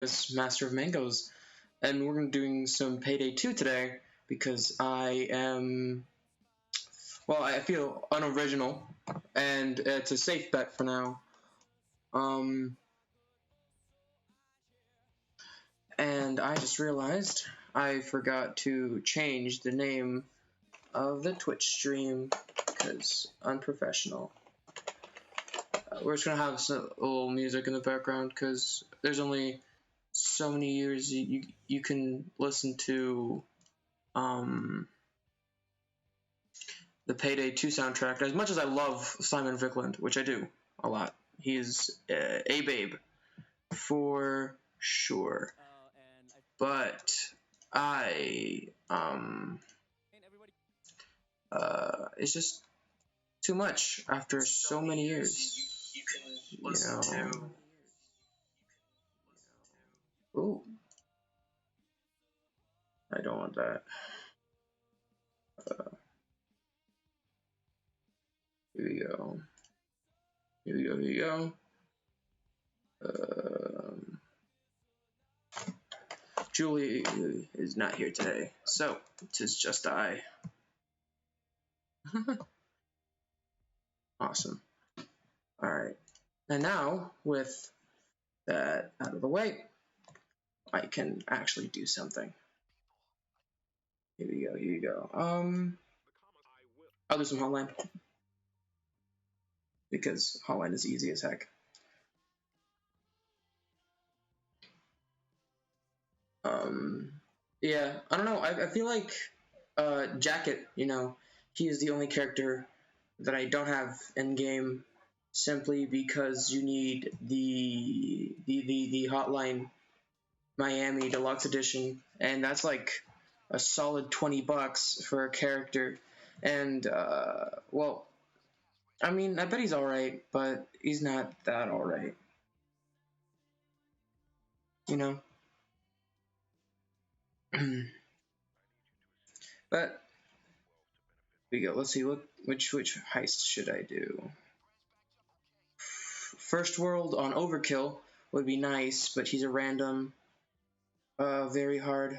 It's Master of Mangoes, and we're going to be doing some Payday 2 today because I feel unoriginal, and it's a safe bet for now. And I just realized I forgot to change the name of the Twitch stream because unprofessional. We're just going to have some little music in the background because there's only so many years you can listen to the Payday 2 soundtrack. As much as I love Simon Vickland, which I do a lot, he's a babe for sure. But it's just too much after so many years. You know. Ooh. I don't want that. Here we go. Here we go. Julie is not here today, so it is just I. Awesome. Alright. And now, with that out of the way, I can actually do something. Here we go. I'll do some hotline. Because hotline is easy as heck. Yeah, I don't know. I feel like Jacket, he is the only character that I don't have in game simply because you need the Hotline Miami Deluxe Edition, and that's like a solid $20 for a character. And well, I mean, I bet he's alright, but he's not that alright. You know? But here we go. Let's see which heist should I do. First World on Overkill would be nice, but he's a random. Very hard.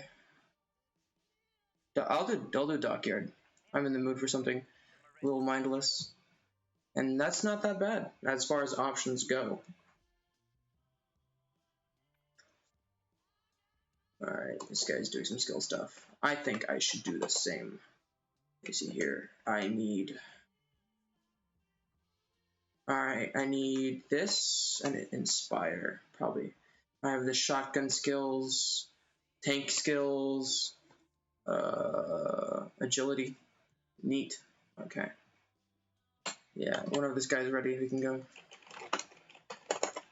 I'll do Dockyard. I'm in the mood for something a little mindless, and that's not that bad as far as options go. Alright, this guy's doing some skill stuff. I think I should do the same. You see here, I need this and Inspire, probably. I have the shotgun skills, tank skills, agility. Neat. Okay. Yeah, whenever this guy's ready, we can go.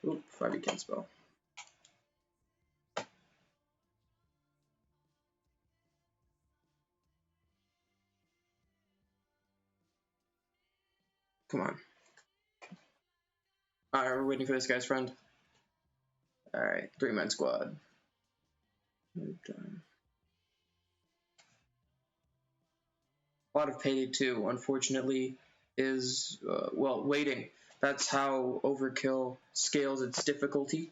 Oop, 5e can't spell. Come on. Alright, we're waiting for this guy's friend. Alright, 3-man squad. A lot of Payday 2, unfortunately, is, waiting. That's how Overkill scales its difficulty,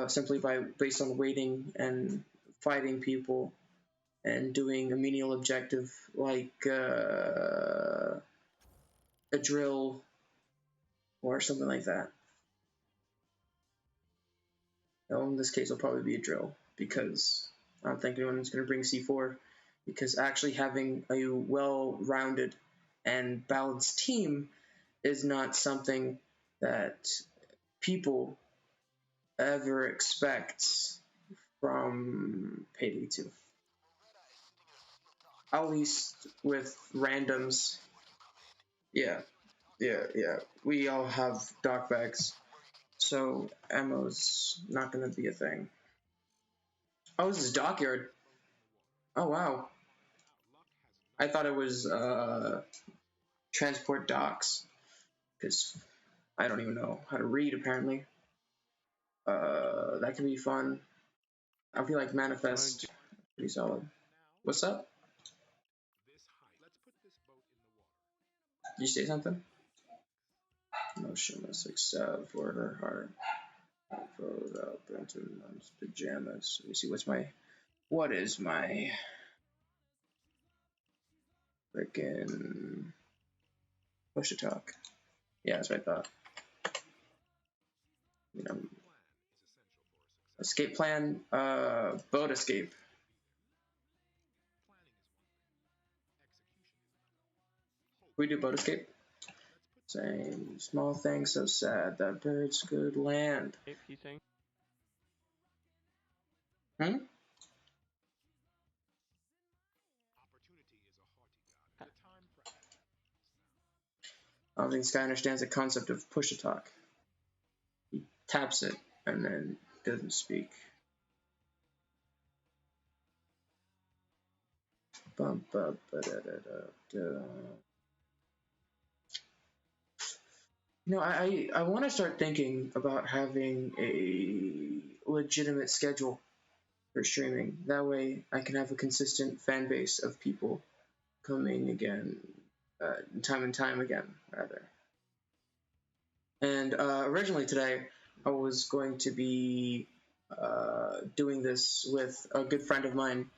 simply based on waiting and fighting people and doing a menial objective like a drill or something like that. Well, in this case, it'll probably be a drill because I don't think anyone's going to bring C4, because actually having a well-rounded and balanced team is not something that people ever expect from Payday 2. At least with randoms. Yeah. We all have dock bags, so ammo's not going to be a thing. Oh, this is Dockyard. Oh, wow. I thought it was transport docks, because I don't even know how to read, apparently. That could be fun. I feel like Manifest pretty solid. What's up? Did you say something? Motionless except for her heart. Fold up into mom's pajamas. Let me see, what is my freaking push to talk? Yeah, that's what I thought. You know, escape plan, boat escape. We do boat escape. Saying small thing so sad that birds could land. He's saying. Hmm? I don't think this guy understands the concept of push to talk. He taps it and then doesn't speak. Bum, ba, ba, da, da, da, da. You know, I want to start thinking about having a legitimate schedule for streaming. That way I can have a consistent fan base of people coming again, time and time again, rather. And originally today, I was going to be doing this with a good friend of mine,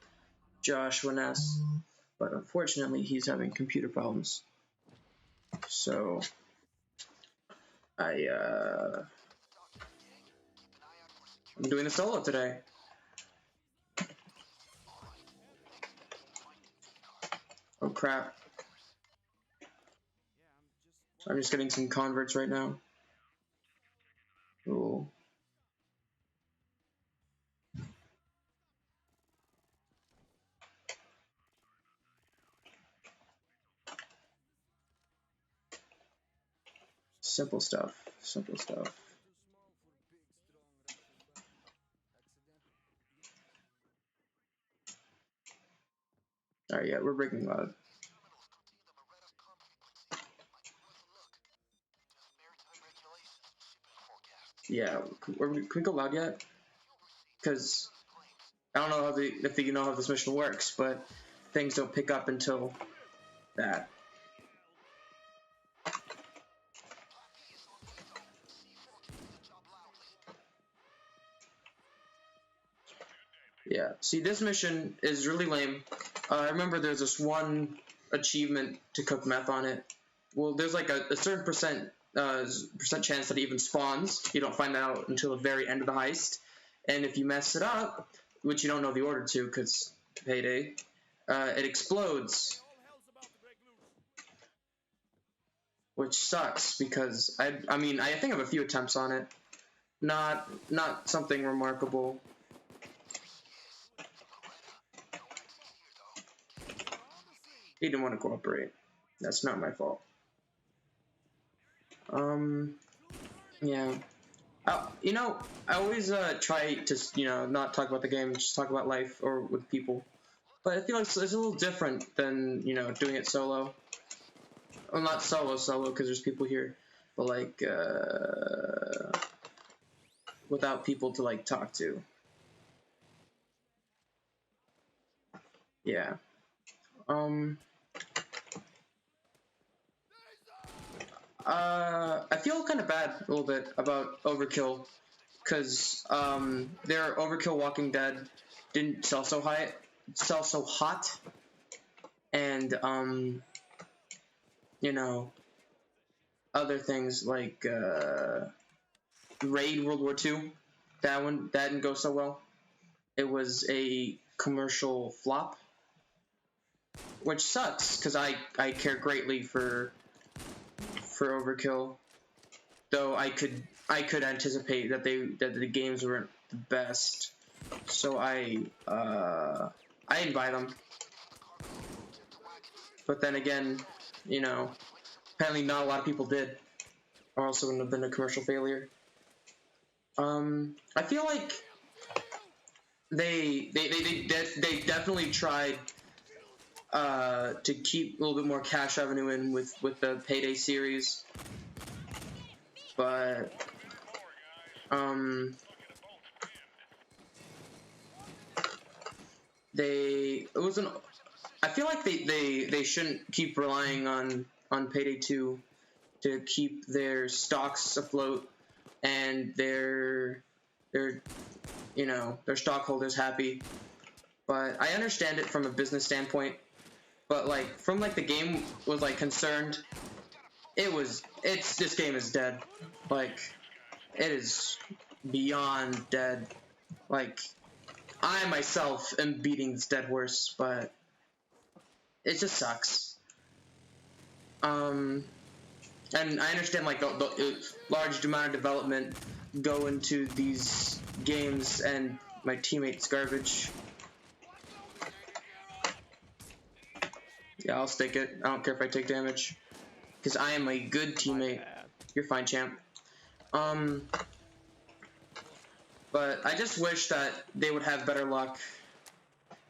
Josh Waness, but unfortunately he's having computer problems. So I'm doing the solo today. Oh crap. I'm just getting some converts right now. Cool. Simple stuff. Simple stuff. Alright, yeah, we're breaking loud. Yeah, can we go loud yet? Because I don't know if you know how this mission works, but things don't pick up until that. Yeah, see, this mission is really lame. I remember there's this one achievement to cook meth on it. Well, there's like a certain percent chance that it even spawns. You don't find that out until the very end of the heist. And if you mess it up, which you don't know the order to because payday, it explodes. Which sucks because I think I have a few attempts on it. Not something remarkable. He didn't want to cooperate. That's not my fault. Yeah. You know, I always try to, not talk about the game, just talk about life or with people. But I feel like it's a little different than, doing it solo. Well, not solo because there's people here, but like without people to like talk to. Yeah. I feel kind of bad a little bit about Overkill, because their Overkill Walking Dead didn't sell so hot, and other things like Raid World War II, that didn't go so well. It was a commercial flop, which sucks because I care greatly for Overkill, though I could anticipate that the games weren't the best, so I didn't buy them. But then again, apparently not a lot of people did, or else it wouldn't have been a commercial failure. I feel like they definitely tried to keep a little bit more cash revenue in with the Payday series, but I feel like they shouldn't keep relying on Payday 2 to keep their stocks afloat, and their you know, their stockholders happy. But I understand it from a business standpoint. But like from like the game was like concerned, this game is dead. Like it is beyond dead. Like I myself am beating this dead horse, but it just sucks. And I understand like the large amount of development go into these games, and my teammate's garbage. Yeah, I'll stick it. I don't care if I take damage, because I am a good teammate. You're fine, champ. But I just wish that they would have better luck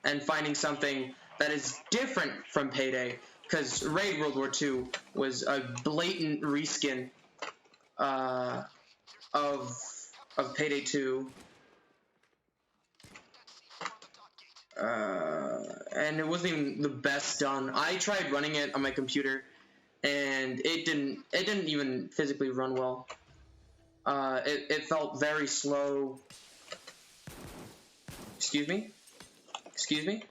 and finding something that is different from Payday, because Raid World War II was a blatant reskin of Payday 2. And it wasn't even the best done. I tried running it on my computer, and it didn't even physically run well. It felt very slow. Excuse me? Excuse me?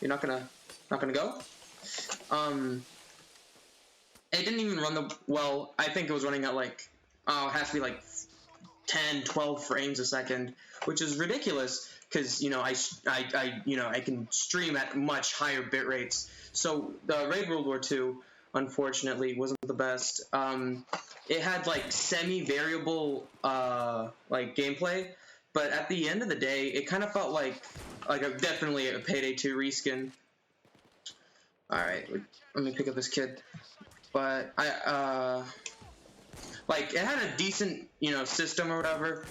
You're not gonna go? It didn't even run well. I think it was running at like, it has to be like 10, 12 frames a second, which is ridiculous, because you know I can stream at much higher bit rates. So the Raid World War II, unfortunately, wasn't the best. It had like semi-variable like gameplay, but at the end of the day, it kind of felt like definitely a Payday 2 reskin. All right, let me pick up this kid. But like it had a decent, you know, system or whatever.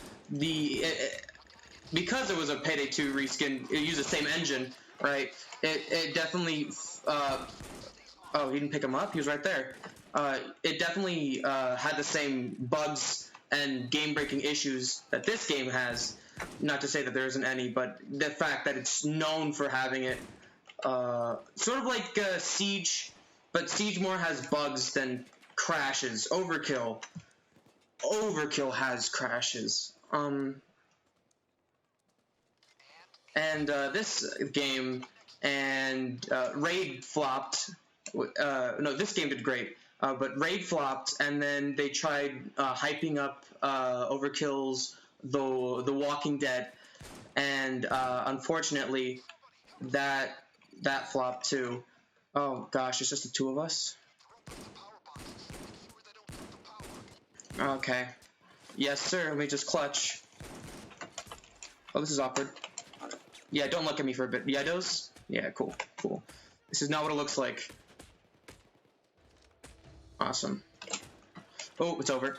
Because it was a Payday 2 reskin, it used the same engine, right? It definitely. Oh, he didn't pick him up. He was right there. It definitely had the same bugs and game-breaking issues that this game has. Not to say that there isn't any, but the fact that it's known for having it. Sort of like Siege, but Siege more has bugs than crashes. Overkill has crashes. And this game and Raid flopped. No, this game did great, but Raid flopped, and then they tried hyping up Overkill's The Walking Dead, and unfortunately, that flopped too. Oh gosh, it's just the two of us. Okay. Yes, sir. Let me just clutch. Oh, this is awkward. Yeah, don't look at me for a bit. Yeah, those? Yeah, cool. This is not what it looks like. Awesome. Oh, it's over.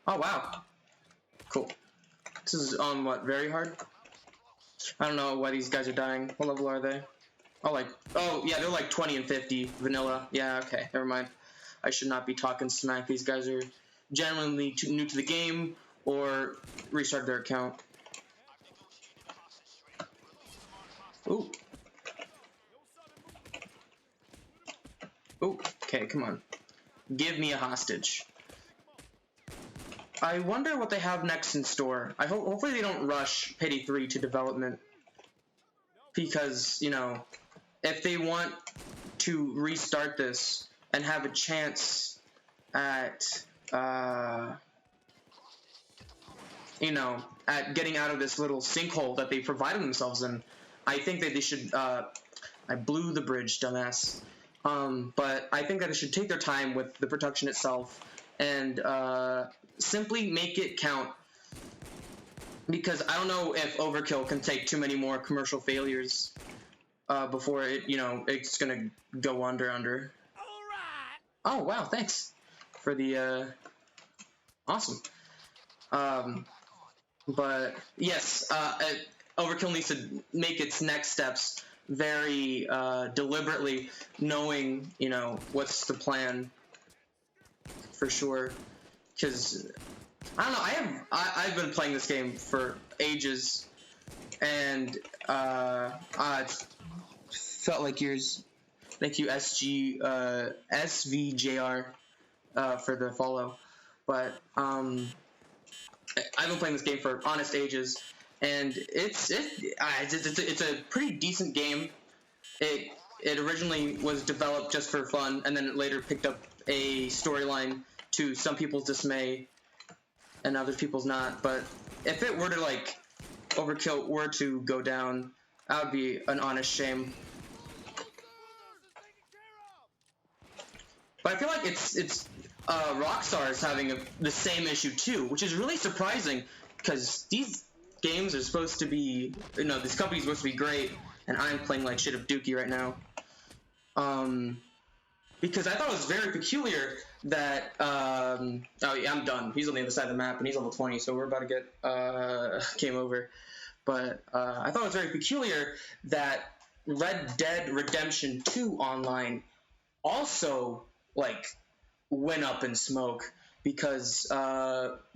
Oh, wow. Cool. This is on what, very hard? I don't know why these guys are dying. What level are they? Oh, yeah, they're like 20 and 50. Vanilla. Yeah, okay, never mind. I should not be talking smack. These guys are genuinely too new to the game, or restart their account. Ooh. Ooh, okay, come on. Give me a hostage. I wonder what they have next in store. Hopefully they don't rush Payday 3 to development. Because, you know, if they want to restart this and have a chance at, you know, at getting out of this little sinkhole that they provided themselves in, I think that they should, I blew the bridge, dumbass. But I think that they should take their time with the production itself and simply make it count. Because I don't know if Overkill can take too many more commercial failures before it, you know, it's gonna go under. All right. Oh wow, thanks for the awesome. But yes, Overkill needs to make its next steps very deliberately, knowing, you know, what's the plan for sure. Because I don't know, I've been playing this game for ages, and it felt like years. Thank you, SVJR. for the follow. But I've been playing this game for honest ages, and it's a pretty decent game. It originally was developed just for fun, and then it later picked up a storyline to some people's dismay and other people's not. But if it were to like Overkill were to go down, that would be an honest shame. But I feel like it's Rockstar is having the same issue too, which is really surprising because these games are supposed to be, this company's supposed to be great, and I'm playing like shit of Dookie right now. Because I thought it was very peculiar that, oh yeah, I'm done. He's on the other side of the map, and he's level 20, so we're about to get game over. But I thought it was very peculiar that Red Dead Redemption 2 online also like went up in smoke because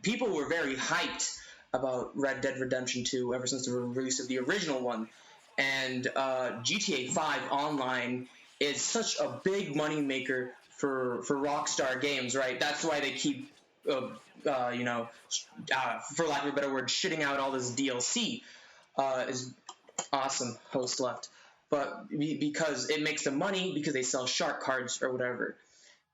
people were very hyped about Red Dead Redemption 2 ever since the release of the original one, and GTA 5 Online is such a big money maker for Rockstar Games, right? That's why they keep, for lack of a better word, shitting out all this DLC. Is awesome. Host left, but because it makes them money because they sell shark cards or whatever.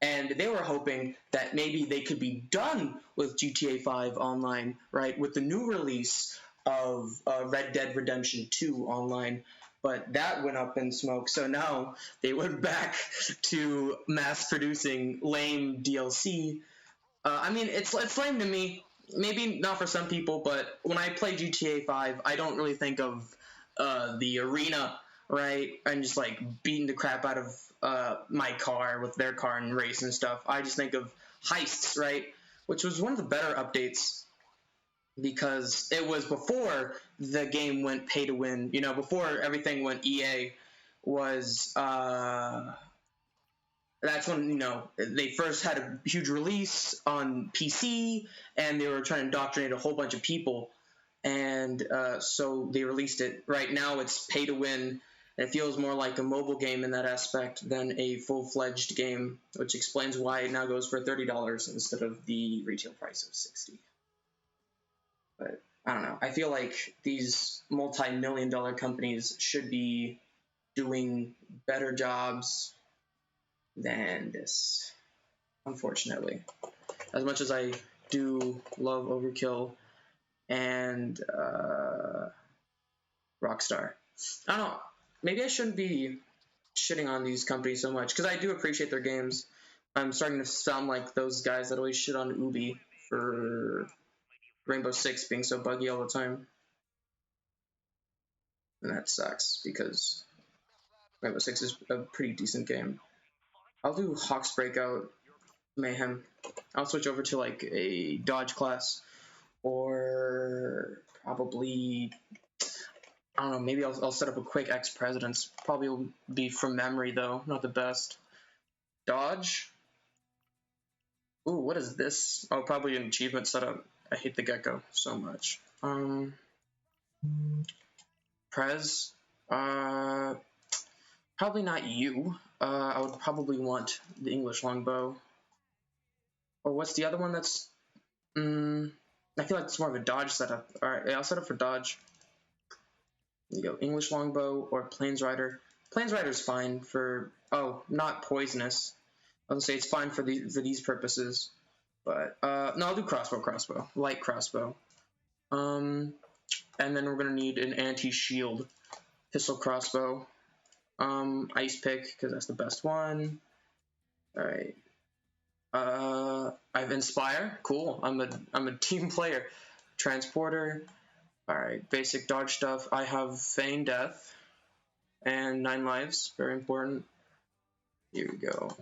And they were hoping that maybe they could be done with GTA 5 Online, right, with the new release of Red Dead Redemption 2 Online, but that went up in smoke. So now they went back to mass-producing lame DLC. I mean, it's lame to me. Maybe not for some people, but when I play GTA 5, I don't really think of the arena, right, and just like beating the crap out of my car with their car and race and stuff. I just think of heists, right, which was one of the better updates because it was before the game went pay to win. Before everything went EA was that's when they first had a huge release on PC and they were trying to indoctrinate a whole bunch of people, and so they released it. Right now it's pay to win. It feels more like a mobile game in that aspect than a full-fledged game, which explains why it now goes for $30 instead of the retail price of $60. But I don't know. I feel like these multi-million-dollar companies should be doing better jobs than this, unfortunately. As much as I do love Overkill and Rockstar. I don't know. Maybe I shouldn't be shitting on these companies so much, because I do appreciate their games. I'm starting to sound like those guys that always shit on Ubi for Rainbow Six being so buggy all the time. And that sucks, because Rainbow Six is a pretty decent game. I'll do Hawk's Breakout Mayhem. I'll switch over to like a dodge class, or probably, I don't know, maybe I'll set up a quick ex-presidents. Probably will be from memory though, not the best. Dodge. Ooh, what is this? Oh, probably an achievement setup. I hate the gecko so much. Prez. Probably not you. I would probably want the English longbow. Or what's the other one that's... I feel like it's more of a dodge setup. Alright, yeah, I'll set up for dodge. There you go, English longbow or Plains Rider. Plains Rider's fine for... Oh, not poisonous. I was gonna say it's fine for these purposes. But, no, I'll do crossbow. Light crossbow. And then we're gonna need an anti-shield pistol crossbow. Ice pick, because that's the best one. Alright. I've Inspire. Cool. I'm a team player. Transporter. Alright, basic dodge stuff. I have Feign Death and 9 lives. Very important. Here we go.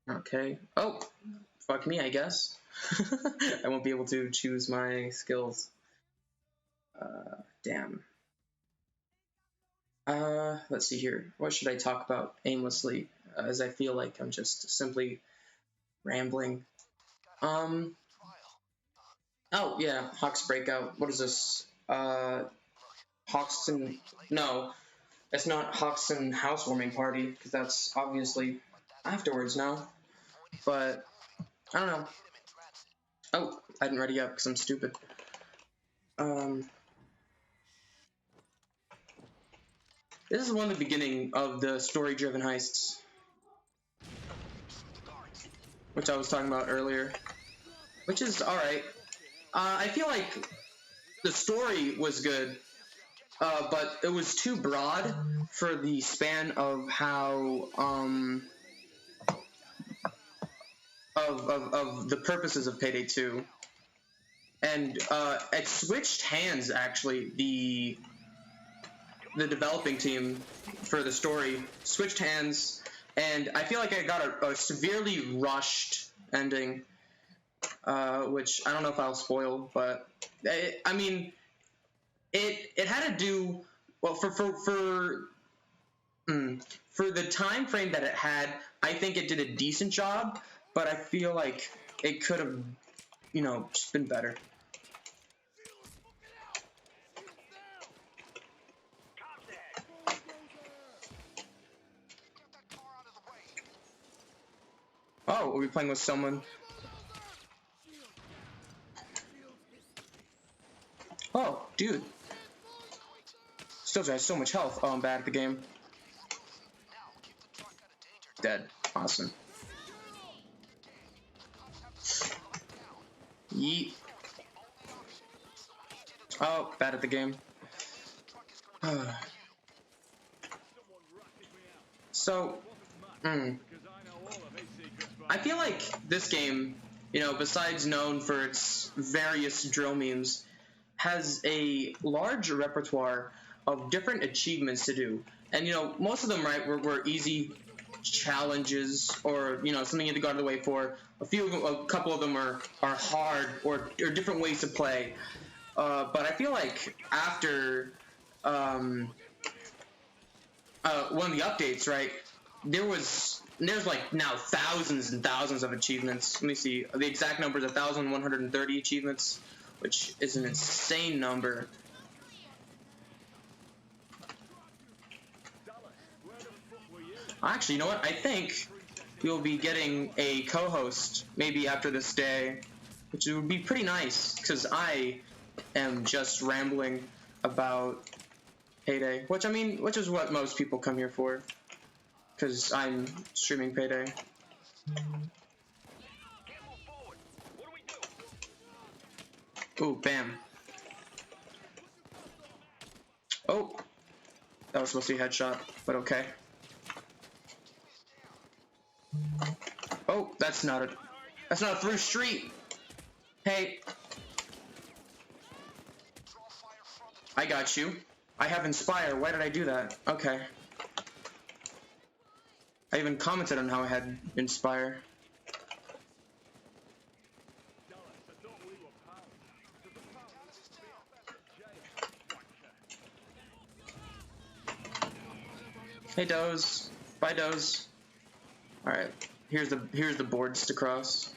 Okay. Oh, fuck me, I guess. I won't be able to choose my skills. Damn. Let's see here. What should I talk about aimlessly, as I feel like I'm just simply rambling? Oh, yeah, Hawk's Breakout. What is this? Hawkson... No, it's not Hawkson Housewarming Party, because that's obviously afterwards now. but I don't know. Oh, I didn't ready up because I'm stupid. This is one of the beginning of the story-driven heists, which I was talking about earlier, which is alright. I feel like the story was good, but it was too broad for the span of how, of the purposes of Payday 2. And it switched hands, actually. The developing team for the story switched hands, and I feel like I got a severely rushed ending, which I don't know if I'll spoil, but I mean, it had to do well for the time frame that it had. I think it did a decent job, but I feel like it could have, just been better. Oh, are we playing with someone? Oh, dude. Still has so much health. Oh, I'm bad at the game. Dead. Awesome. Yeet. Oh, bad at the game. So, I feel like this game, besides known for its various drill memes, has a large repertoire of different achievements to do. And, most of them, right, were easy challenges or, something you had to go out of the way for. A couple of them are hard or different ways to play. But I feel like after one of the updates, right, there's like now thousands and thousands of achievements. Let me see. The exact number is 1,130 achievements, which is an insane number. Actually, you know what? I think we'll be getting a co-host maybe after this day, which would be pretty nice because I am just rambling about Payday, which is what most people come here for, because I'm streaming Payday. Ooh, bam. Oh, that was supposed to be a headshot, but okay. Oh, that's not a through street. Hey. I got you. I have Inspire. Why did I do that? Okay. I even commented on how I had Inspire. Hey, Doze. Bye, Doze. Alright. Here's the boards to cross.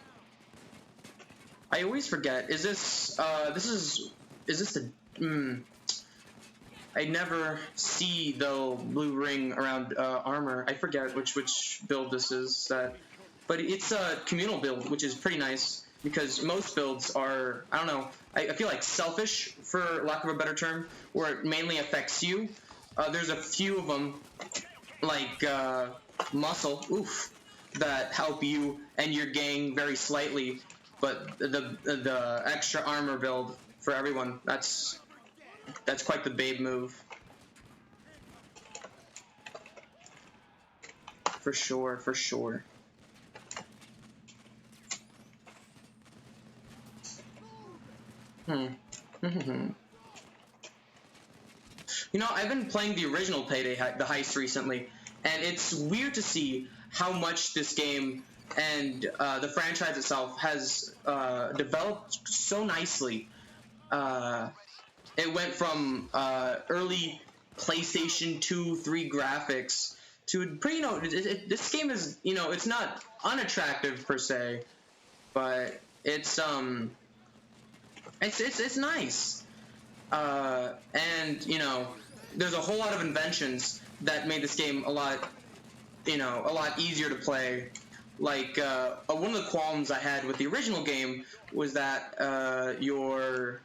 I always forget. Is this the I never see the blue ring around armor. I forget which build this is. But it's a communal build, which is pretty nice because most builds are, I don't know, I feel like selfish, for lack of a better term, where it mainly affects you. There's a few of them, like muscle, that help you and your gang very slightly, but the extra armor build for everyone, that's quite the babe move. For sure, for sure. I've been playing the original Payday, the heist, recently, and it's weird to see how much this game and the franchise itself has developed so nicely. It went from early PlayStation 2, 3 graphics to pretty, this game is, it's not unattractive per se, but it's nice. And, there's a whole lot of inventions that made this game a lot easier to play. like one of the qualms I had with the original game was that your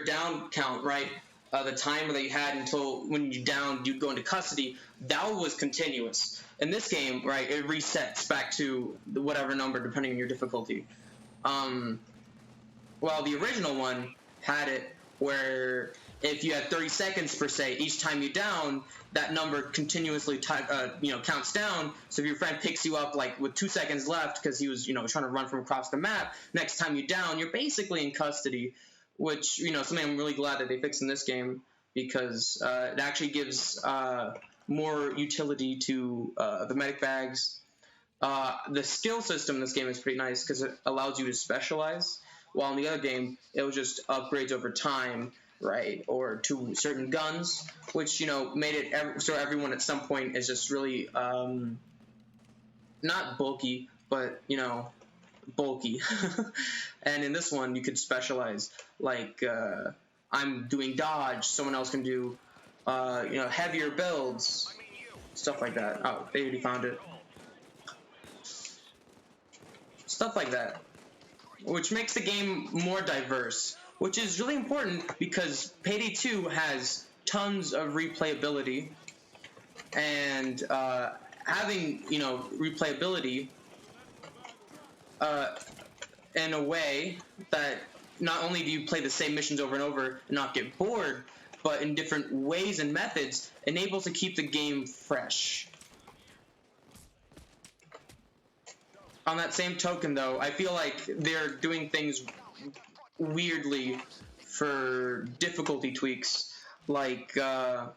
down count, right? The timer that you had until when you downed, you'd go into custody. That was continuous. In this game, right, it resets back to whatever number depending on your difficulty. While the original one had it where if you had 30 seconds per se, each time you down, that number continuously counts down. So if your friend picks you up like with 2 seconds left because he was trying to run from across the map, next time you down, you're basically in custody, which something I'm really glad that they fixed in this game, because it actually gives more utility to the medic bags. The skill system in this game is pretty nice because it allows you to specialize, while in the other game it was just upgrades over time, right? Or to certain guns, which made it so everyone at some point is just really not bulky, but bulky. And in this one you could specialize, like I'm doing dodge, someone else can do heavier builds, stuff like that. Oh, they already found it. Stuff like that, which makes the game more diverse, which is really important because Payday 2 has tons of replayability, and having replayability in a way that not only do you play the same missions over and over and not get bored, but in different ways and methods, enables to keep the game fresh. On that same token, though, I feel like they're doing things weirdly for difficulty tweaks. Like, the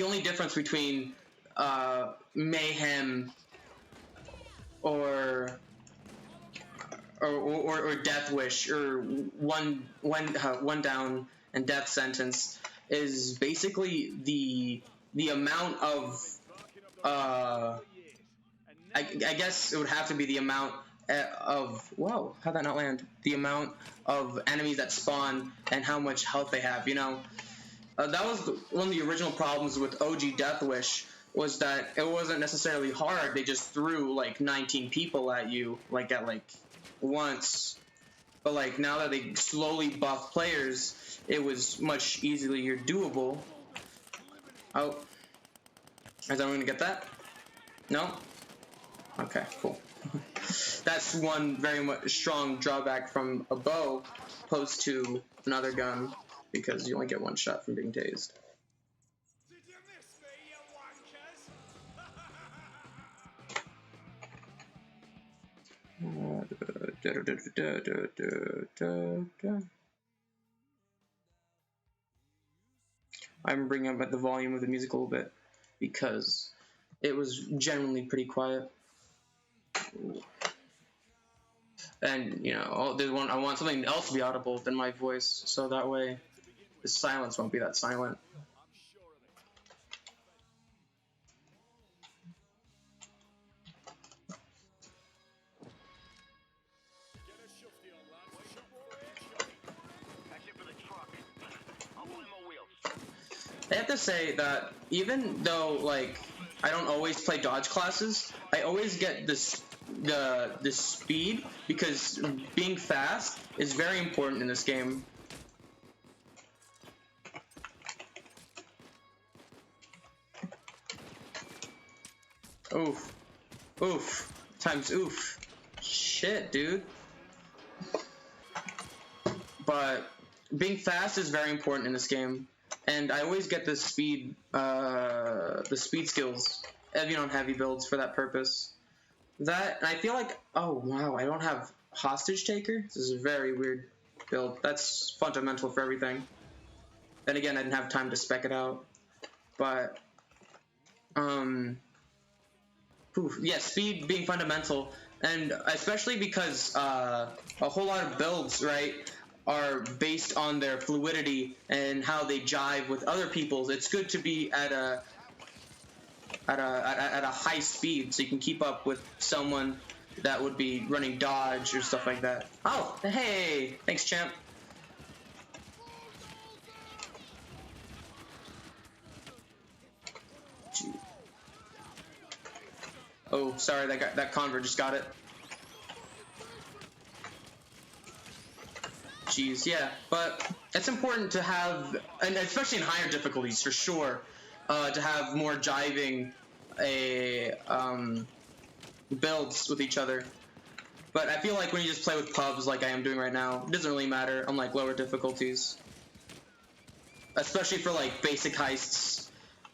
only difference between Mayhem or Death Wish or one down and Death Sentence is basically the amount of I guess it would have to be the amount of whoa, how'd that not land? The amount of enemies that spawn and how much health they have. That was one of the original problems with OG Death Wish, was that it wasn't necessarily hard. They just threw like 19 people at you at once. But now that they slowly buff players, it was much easier doable. Oh, is anyone gonna get that? No? Okay, cool. That's one very much strong drawback from a bow opposed to another gun, because you only get one shot from being tased. Did you miss me, you wankers? I'm bringing up the volume of the music a little bit because it was generally pretty quiet. And I want something else to be audible than my voice, so that way the silence won't be that silent. I have to say that even though I don't always play dodge classes, I always get the speed, because being fast is very important in this game. Oof. Oof. Times oof. Shit, dude. But being fast is very important in this game, and I always get the speed skills even on heavy builds for that purpose. That, and I feel like, oh wow, I don't have hostage taker. This is a very weird build. That's fundamental for everything. Then again, I didn't have time to spec it out, but yeah, speed being fundamental, and especially because a whole lot of builds, right, are based on their fluidity and how they jive with other people's. It's good to be at a high speed so you can keep up with someone that would be running dodge or stuff like that. Oh, hey, thanks, champ. Oh, sorry, that convert just got it. Jeez, yeah, but it's important to have, and especially in higher difficulties for sure, to have more jiving builds with each other. But I feel like when you just play with pubs like I am doing right now, it doesn't really matter on like lower difficulties. Especially for like basic heists.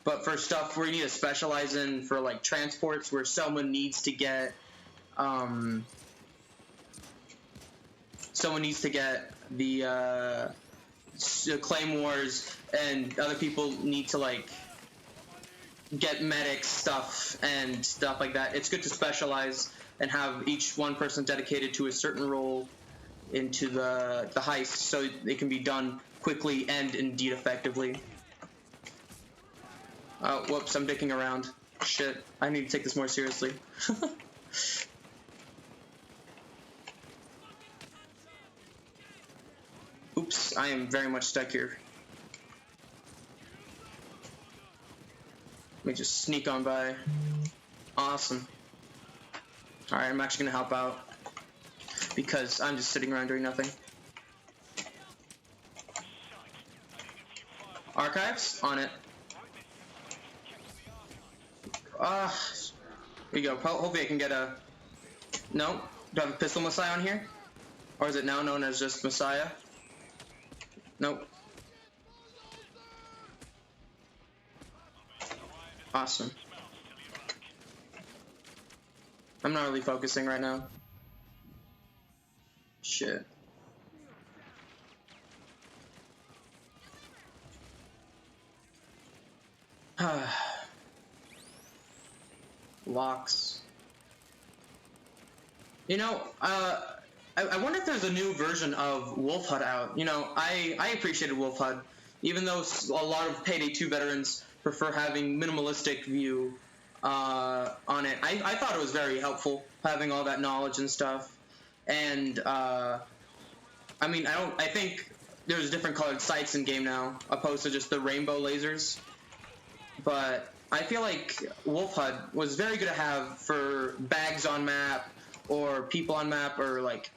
But for stuff where you need to specialize in, for like transports where someone needs to get the claymores, and other people need to like get medic stuff and stuff like that. It's good to specialize and have each one person dedicated to a certain role into the heist, so it can be done quickly and indeed effectively. Oh, whoops, I'm dicking around. Shit, I need to take this more seriously. Oops, I am very much stuck here. Let me just sneak on by. Awesome. Alright, I'm actually gonna help out, because I'm just sitting around doing nothing. Archives? On it. Here we go. Hopefully I can get a... No? Do I have a Pistol Messiah on here? Or is it now known as just Messiah? Nope. Awesome. I'm not really focusing right now. Shit. Locks. You know, I wonder if there's a new version of Wolf HUD out. You know, I appreciated Wolf HUD, even though a lot of Payday 2 veterans prefer having minimalistic view on it. I thought it was very helpful, having all that knowledge and stuff. And I mean, I think there's different colored sights in game now, opposed to just the rainbow lasers. But I feel like Wolf HUD was very good to have for bags on map, or people on map, or like...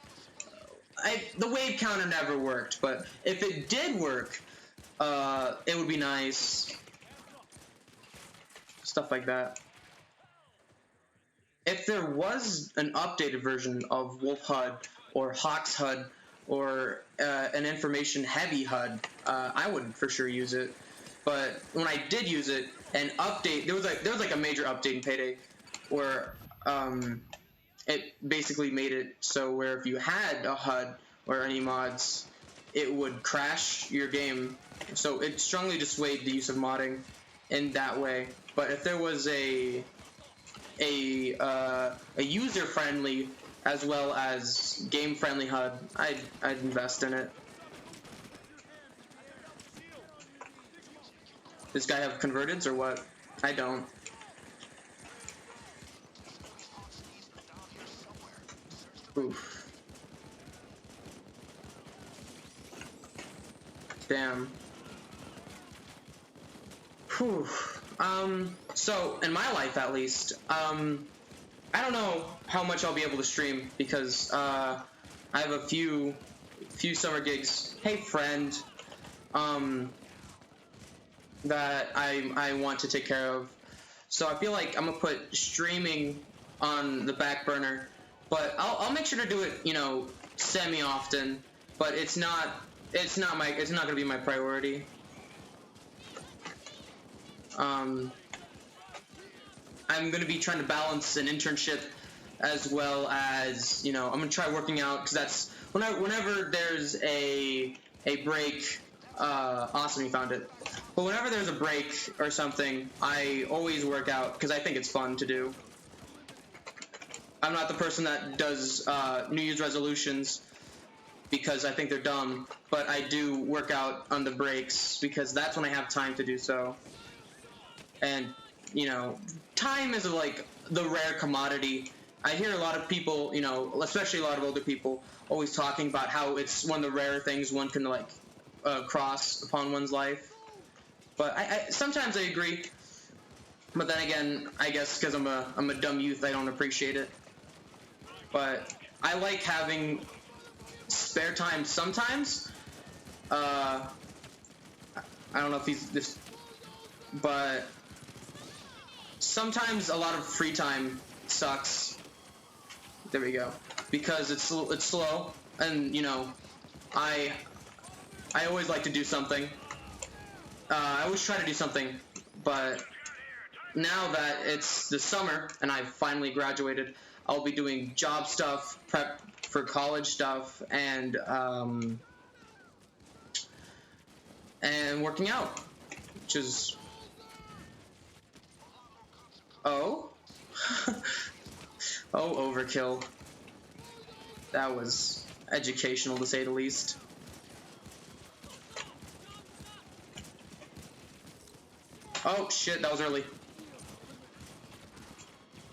the wave counter never worked, but if it did work, it would be nice. Stuff like that. If there was an updated version of Wolf HUD, or Hawk's HUD, or an information-heavy HUD, I would for sure use it. But when I did use it, an update, there was like a major update in Payday, where it basically made it so where if you had a HUD or any mods, it would crash your game. So it strongly dissuaded the use of modding in that way. But if there was a user-friendly as well as game-friendly HUD, I'd invest in it. This guy have converteds or what? I don't. Oof. Damn. Whew. So, in my life at least, I don't know how much I'll be able to stream, because, I have a few summer gigs. Hey, friend. That I want to take care of. So I feel like I'm gonna put streaming on the back burner, but I'll make sure to do it, you know, semi-often, but it's not gonna be my priority. I'm gonna be trying to balance an internship as well as, you know, I'm gonna try working out, because that's whenever there's a break. Awesome, you found it. But whenever there's a break or something, I always work out because I think it's fun to do. I'm not the person that does New Year's resolutions because I think they're dumb, but I do work out on the breaks because that's when I have time to do so. And, you know, time is like the rare commodity. I hear a lot of people, you know, especially a lot of older people, always talking about how it's one of the rare things one can, like, cross upon one's life. But I sometimes I agree. But then again, I guess because I'm a dumb youth, I don't appreciate it. But I like having spare time sometimes. I don't know if this, but sometimes a lot of free time sucks. There we go. Because it's slow, and you know, I always like to do something. I always try to do something, but now that it's the summer and I've finally graduated, I'll be doing job stuff, prep for college stuff, and working out, which is oh overkill. That was educational to say the least. Oh shit, that was early.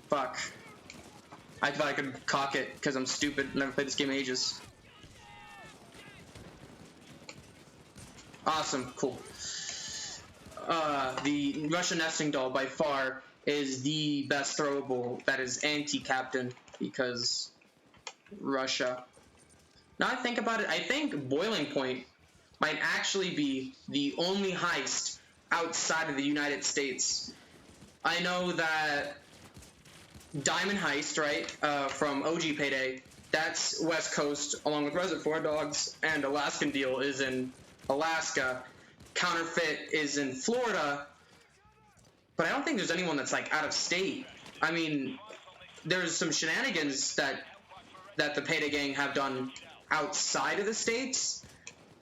Fuck. I thought I could cock it because I'm stupid. Never played this game in ages. Awesome, cool. The Russian nesting doll by far is the best throwable that is anti-captain because Russia. Now I think about it, I think Boiling Point might actually be the only heist outside of the United States. I know that Diamond Heist, right, from OG Payday, that's West Coast, along with Reservoir Dogs, and Alaskan Deal is in Alaska. Counterfeit is in Florida, but I don't think there's anyone that's like out of state. I mean, there's some shenanigans that the Payday Gang have done outside of the states,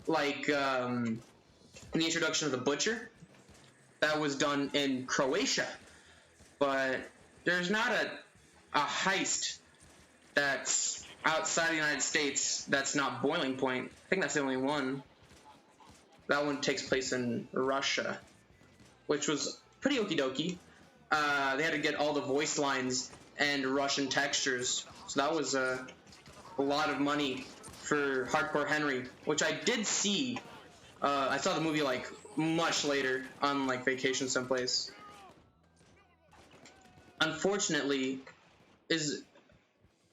like the introduction of the Butcher. That was done in Croatia, but there's not a heist that's outside the United States that's not Boiling Point. I think that's the only one. That one takes place in Russia, which was pretty okie dokie. They had to get all the voice lines and Russian textures, so that was a lot of money for Hardcore Henry, which I did see. I saw the movie like much later on like vacation someplace. Unfortunately, is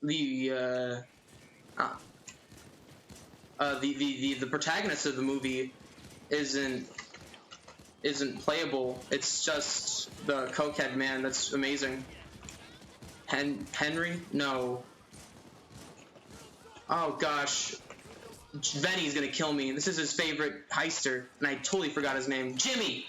the protagonist of the movie isn't playable. It's just the cokehead man. That's amazing. Henry? No. Oh gosh. Venny's gonna kill me. This is his favorite heister, and I totally forgot his name. Jimmy.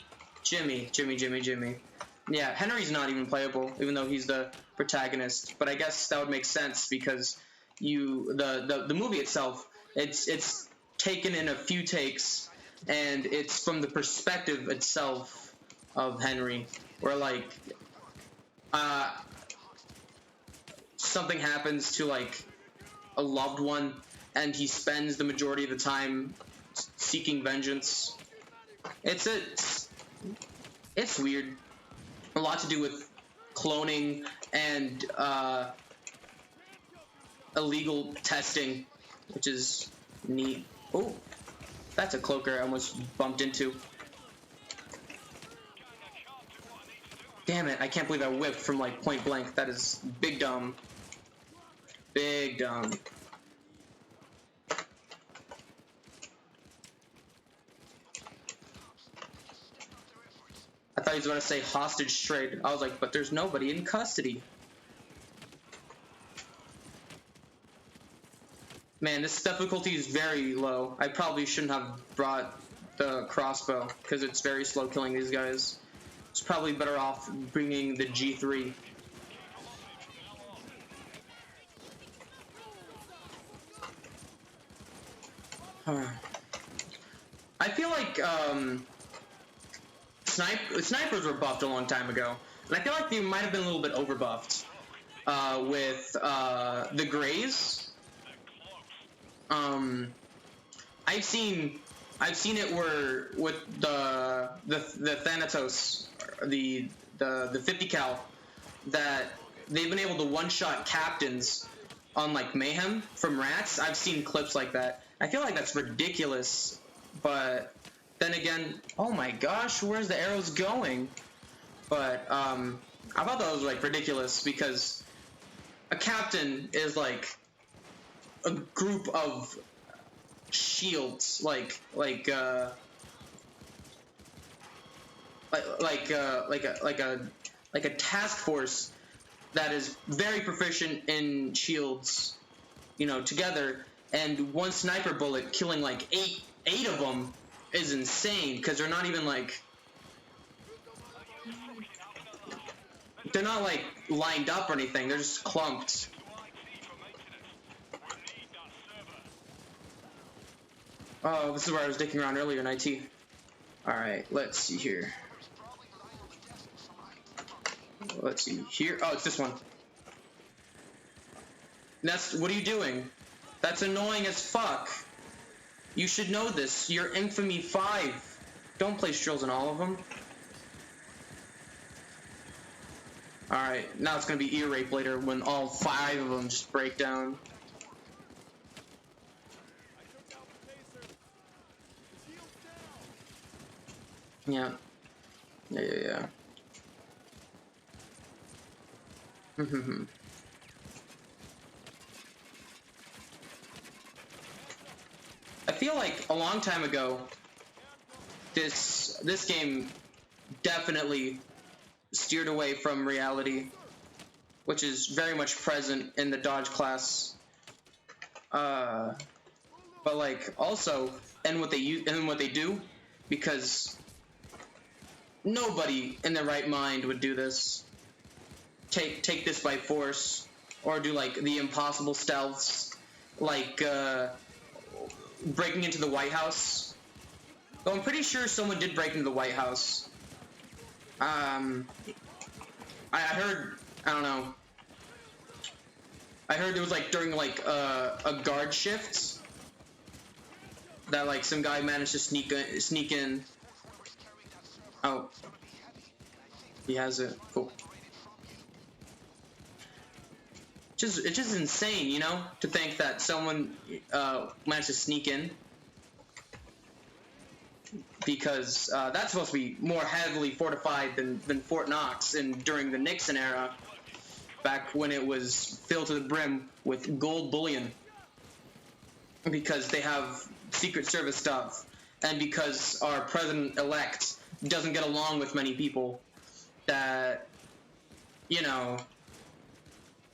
Yeah, Henry's not even playable, even though he's the protagonist. But I guess that would make sense because the movie itself, it's taken in a few takes, and it's from the perspective itself of Henry, where like something happens to like a loved one, and he spends the majority of the time seeking vengeance. It's weird. A lot to do with cloning and illegal testing, which is neat. Oh, that's a cloaker I almost bumped into. Damn it, I can't believe I whipped from like point blank. That is big dumb. Big dumb. I thought he was going to say hostage trade. I was like, but there's nobody in custody. Man, this difficulty is very low. I probably shouldn't have brought the crossbow because it's very slow killing these guys. It's probably better off bringing the G3. I feel like snipers were buffed a long time ago, and I feel like they might have been a little bit overbuffed with the Greys. I've seen it where with the Thanatos, the 50 cal, that they've been able to one-shot captains on like Mayhem from Rats. I've seen clips like that. I feel like that's ridiculous, but then again, oh my gosh, where's the arrows going? But I thought that was like ridiculous because a captain is like a group of shields, like a task force that is very proficient in shields, you know, together, and one sniper bullet killing like eight of them is insane because they're not even like lined up or anything. They're just clumped. Oh, this is where I was dicking around earlier in IT. Alright, let's see here. Let's see here. Oh, it's this one. What are you doing? That's annoying as fuck. You should know this. You're Infamy 5. Don't place drills in all of them. Alright, now it's gonna be ear rape later when all 5 of them just break down. Yeah. Yeah. I feel like a long time ago, this game definitely steered away from reality, which is very much present in the Dodge class. But like also, and what they do, because nobody in their right mind would do this. Take this by force, or do like the impossible stealths, like breaking into the White House. Though I'm pretty sure someone did break into the White House. I heard, I don't know. I heard it was like during like a guard shift that like some guy managed to sneak in. Oh, he has it. Cool. It's just insane, you know, to think that someone managed to sneak in, because that's supposed to be more heavily fortified than Fort Knox during the Nixon era, back when it was filled to the brim with gold bullion, because they have Secret Service stuff, and because our president-elect doesn't get along with many people, that, you know,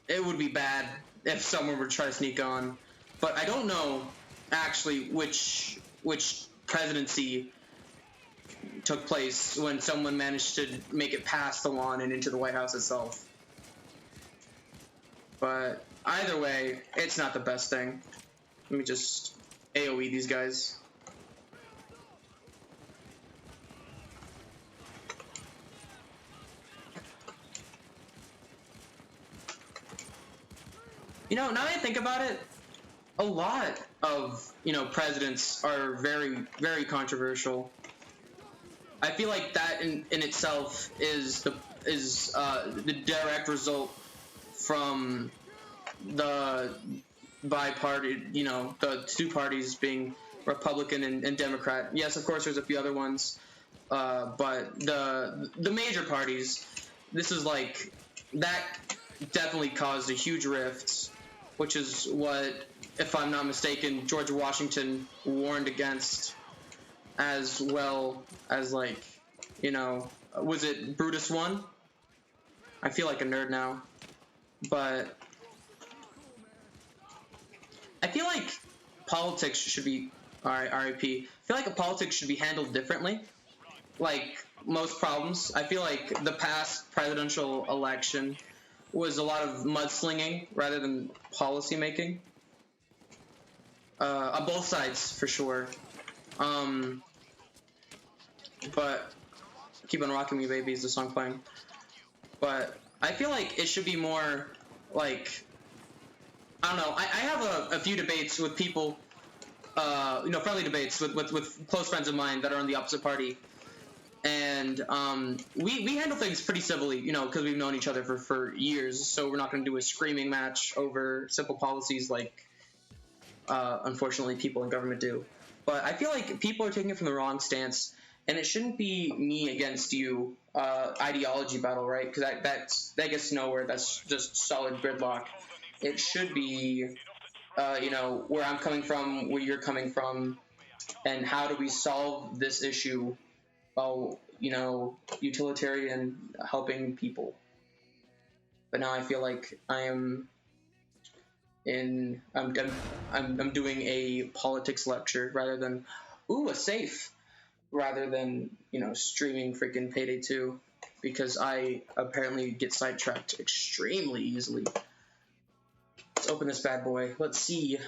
it would be bad if someone were to try to sneak on. But I don't know actually which presidency took place when someone managed to make it past the lawn and into the White House itself. But either way, it's not the best thing. Let me just AoE these guys. You know, now that I think about it, a lot of, you know, presidents are very, very controversial. I feel like that in itself is the direct result from the bi-party, you know, the two parties being Republican and Democrat. Yes, of course, there's a few other ones, but the major parties, this is like, that definitely caused a huge rift, which is what, if I'm not mistaken, George Washington warned against, as well as, like, you know, was it Brutus 1? I feel like a nerd now, but I feel like politics should be, alright, RIP, I feel like politics should be handled differently. Like most problems, I feel like the past presidential election was a lot of mudslinging rather than policy making, on both sides for sure. But Keep on Rocking Me Baby is the song playing. But I feel like it should be more like, I don't know, I have a few debates with people, you know, friendly debates with close friends of mine that are on the opposite party. And we handle things pretty civilly, you know, because we've known each other for years, so we're not going to do a screaming match over simple policies like, unfortunately, people in government do. But I feel like people are taking it from the wrong stance, and it shouldn't be me against you ideology battle, right? Because that gets nowhere. That's just solid gridlock. It should be, you know, where I'm coming from, where you're coming from, and how do we solve this issue while, you know, utilitarian helping people. But now I feel like I'm doing a politics lecture rather than, ooh, a safe, rather than, you know, streaming freaking Payday 2, because I apparently get sidetracked extremely easily. Let's open this bad boy. Let's see.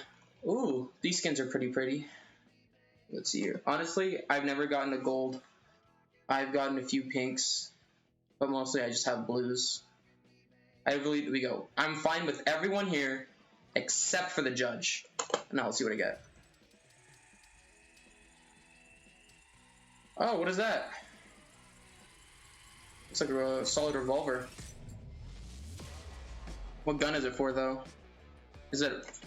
Ooh, these skins are pretty. Let's see here. Honestly, I've never gotten a gold. I've gotten a few pinks, but mostly I just have blues. We go. I'm fine with everyone here except for the judge. Now let's see what I get. Oh, what is that? Looks like a solid revolver. What gun is it for, though?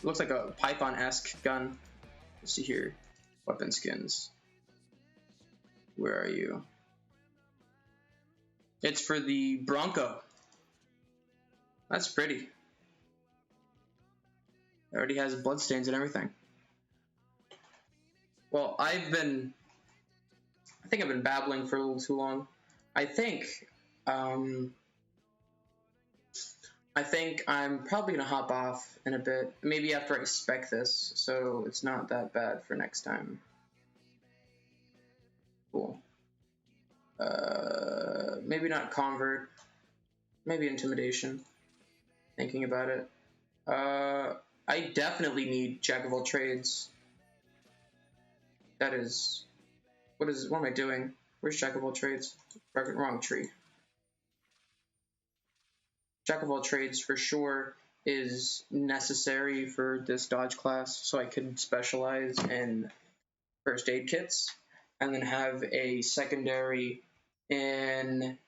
Looks like a Python-esque gun. Let's see here. Weapon skins. Where are you? It's for the Bronco. That's pretty. It already has bloodstains and everything. Well, I think I've been babbling for a little too long. I think I'm probably gonna hop off in a bit, maybe after I spec this, so it's not that bad for next time. Cool. Maybe not convert, maybe intimidation. Thinking about it. I definitely need Jack of all trades. That is, what am I doing? Where's Jack of all trades? Wrong tree. Jack of all trades for sure is necessary for this dodge class, so I could specialize in first aid kits and then have a secondary in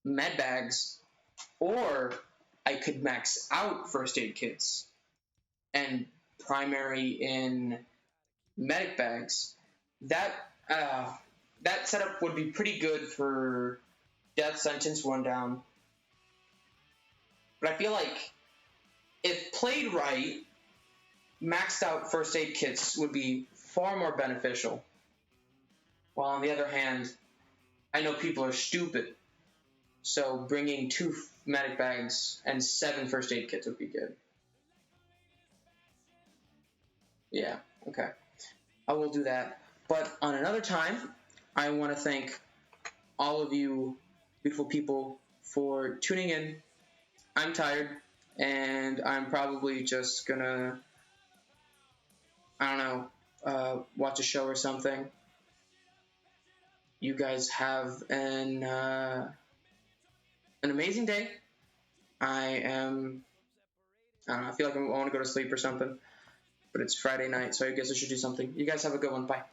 med bags, or I could max out first aid kits and primary in medic bags. That setup would be pretty good for death sentence one down. But I feel like if played right, maxed out first aid kits would be far more beneficial. While on the other hand, I know people are stupid, so bringing 2 medic bags and 7 first aid kits would be good. Yeah, okay. I will do that. But on another time, I want to thank all of you beautiful people for tuning in. I'm tired, and I'm probably just gonna, I don't know, watch a show or something. You guys have an amazing day. I don't know, I feel like I want to go to sleep or something, but it's Friday night, so I guess I should do something. You guys have a good one. Bye.